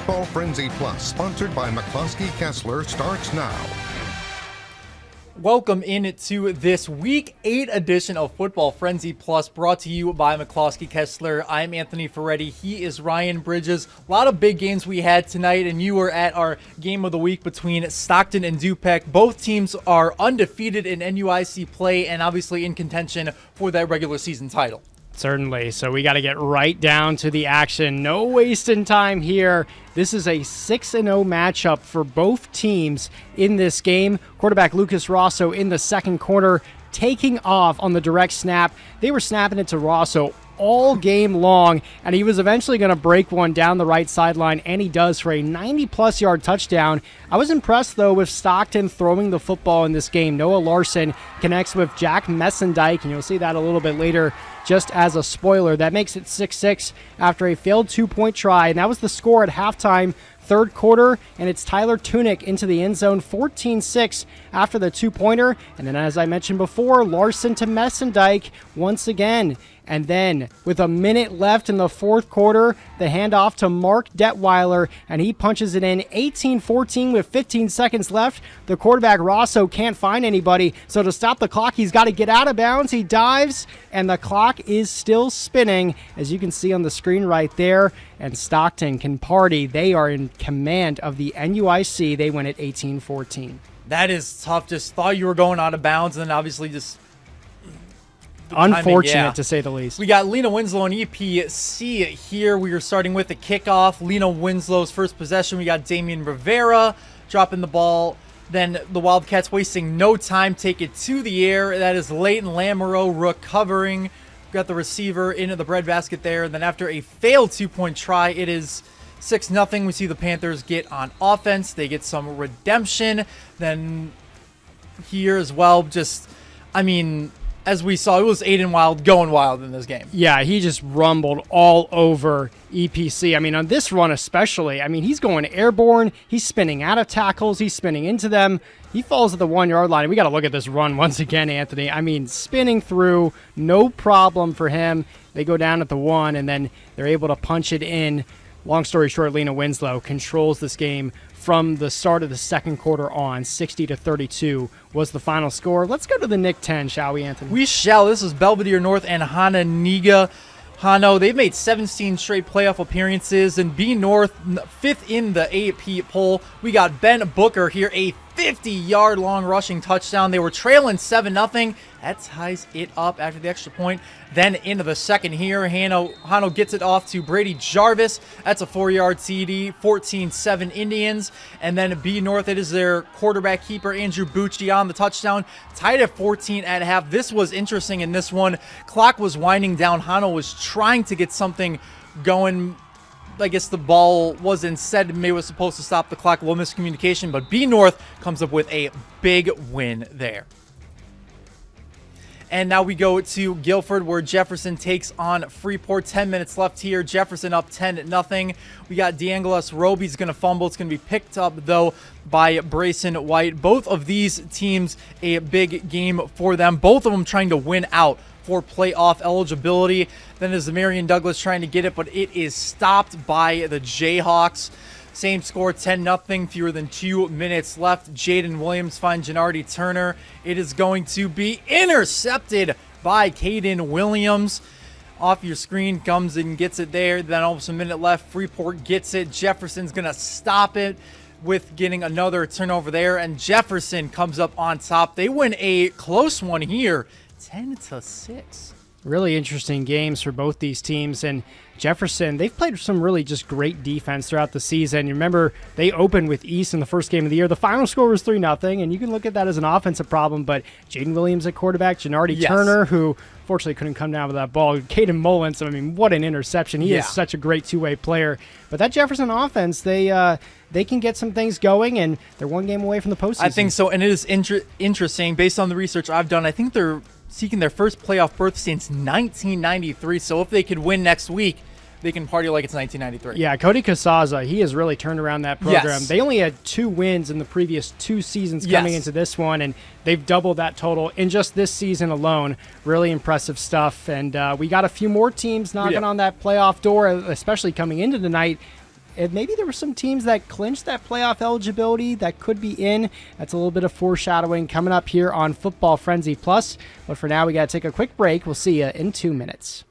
Football Frenzy Plus, sponsored by McCloskey Kessler, starts now. Welcome into this Week 8 edition of Football Frenzy Plus, brought to you by McCloskey Kessler. I'm Anthony Ferretti. He is Ryan Bridges. A lot of big games we had tonight, and you were at our game of the week between Stockton and Dupec. Both teams are undefeated in NUIC play and obviously in contention for that regular season title. Certainly. So we got to get right down to the action. No wasting time here. This is a 6-0 matchup for both teams in this game. Quarterback Lucas Rosso in the second quarter taking off on the direct snap. They were snapping it to Rosso all game long, and he was eventually going to break one down the right sideline, and he does for a 90-plus yard touchdown. I was impressed, though, with Stockton throwing the football in this game. Noah Larson connects with Jack Messendike, and you'll see that a little bit later just as a spoiler. That makes it 6-6 after a failed two-point try, and that was the score at halftime. Third quarter, and it's Tyler Tunick into the end zone, 14-6 after the two-pointer. And then, as I mentioned before, Larson to Messendike once again. And then, with a minute left in the fourth quarter, the handoff to Mark Detweiler, and he punches it in 18-14 with 15 seconds left. The quarterback, Rosso, can't find anybody, so to stop the clock, he's got to get out of bounds. He dives, and the clock is still spinning, as you can see on the screen right there. And Stockton can party. They are in command of the NUIC. They win at 18-14. That is tough. Just thought you were going out of bounds, and then obviously just unfortunate, timing, yeah. To say the least. We got Lena Winslow and EPC here. We are starting with the kickoff. Lena Winslow's first possession. We got Damian Rivera dropping the ball. Then the Wildcats wasting no time, take it to the air. That is Leighton Lamoureux recovering. Got the receiver into the breadbasket there. And then after a failed two-point try, it is 6-0. We see the Panthers get on offense. They get some redemption. Then here as well, just, I mean, as we saw, it was Aiden Wild going wild in this game. Yeah, he just rumbled all over EPC. I mean, on this run especially, I mean, he's going airborne. He's spinning out of tackles. He's spinning into them. He falls at the 1 yard line. We got to look at this run once again, Anthony. I mean, spinning through, no problem for him. They go down at the 1, and then they're able to punch it in. Long story short, Lena Winslow controls this game from the start of the second quarter on. 60-32 was the final score. Let's go to the Nick 10, shall we, Anthony? We shall. This is Belvedere North and Hananiga. Hano, they've made 17 straight playoff appearances, and B North, 5th in the AP poll. We got Ben Booker here, a 50-yard long rushing touchdown. They were trailing 7-0. That ties it up after the extra point. Then into the second here, Hano gets it off to Brady Jarvis. That's a 4-yard TD, 14-7 Indians. And then B North, it is their quarterback keeper, Andrew Bucci, on the touchdown. Tied at 14 at half. This was interesting in this one. Clock was winding down. Hano was trying to get something going. I guess the ball was instead, maybe was supposed to stop the clock. A little miscommunication, but B North comes up with a big win there. And now we go to Guilford, where Jefferson takes on Freeport. 10 minutes left here. Jefferson up 10-0. We got DeAngelis Roby's going to fumble. It's going to be picked up, though, by Brayson White. Both of these teams, a big game for them. Both of them trying to win out for playoff eligibility. Then is the Marion Douglas trying to get it, but it is stopped by the Jayhawks. Same score, 10-0, fewer than 2 minutes left. Jaden Williams finds Gennardi Turner. It is going to be intercepted by Caden Williams. Off your screen, comes and gets it there. Then almost a minute left. Freeport gets it. Jefferson's going to stop it with getting another turnover there, and Jefferson comes up on top. They win a close one here, 10-6. Really interesting games for both these teams, and Jefferson, they've played some really just great defense throughout the season. You remember, they opened with East in the first game of the year. The final score was 3-0, and you can look at that as an offensive problem, but Jaden Williams at quarterback, Gennardi Turner, who fortunately couldn't come down with that ball. Caden Mullins, I mean, what an interception. He is such a great two-way player. But that Jefferson offense, they can get some things going, and they're one game away from the postseason. I think so, and it is interesting. Based on the research I've done, I think they're seeking their first playoff berth since 1993. So if they could win next week, they can party like it's 1993. Yeah, Cody Casaza, he has really turned around that program. Yes. They only had 2 wins in the previous 2 seasons coming into this one, and they've doubled that total in just this season alone. Really impressive stuff, and we got a few more teams knocking on that playoff door, especially coming into tonight. maybe there were some teams that clinched that playoff eligibility that could be in. That's a little bit of foreshadowing coming up here on Football Frenzy Plus. But for now, we got to take a quick break. We'll see you in 2 minutes.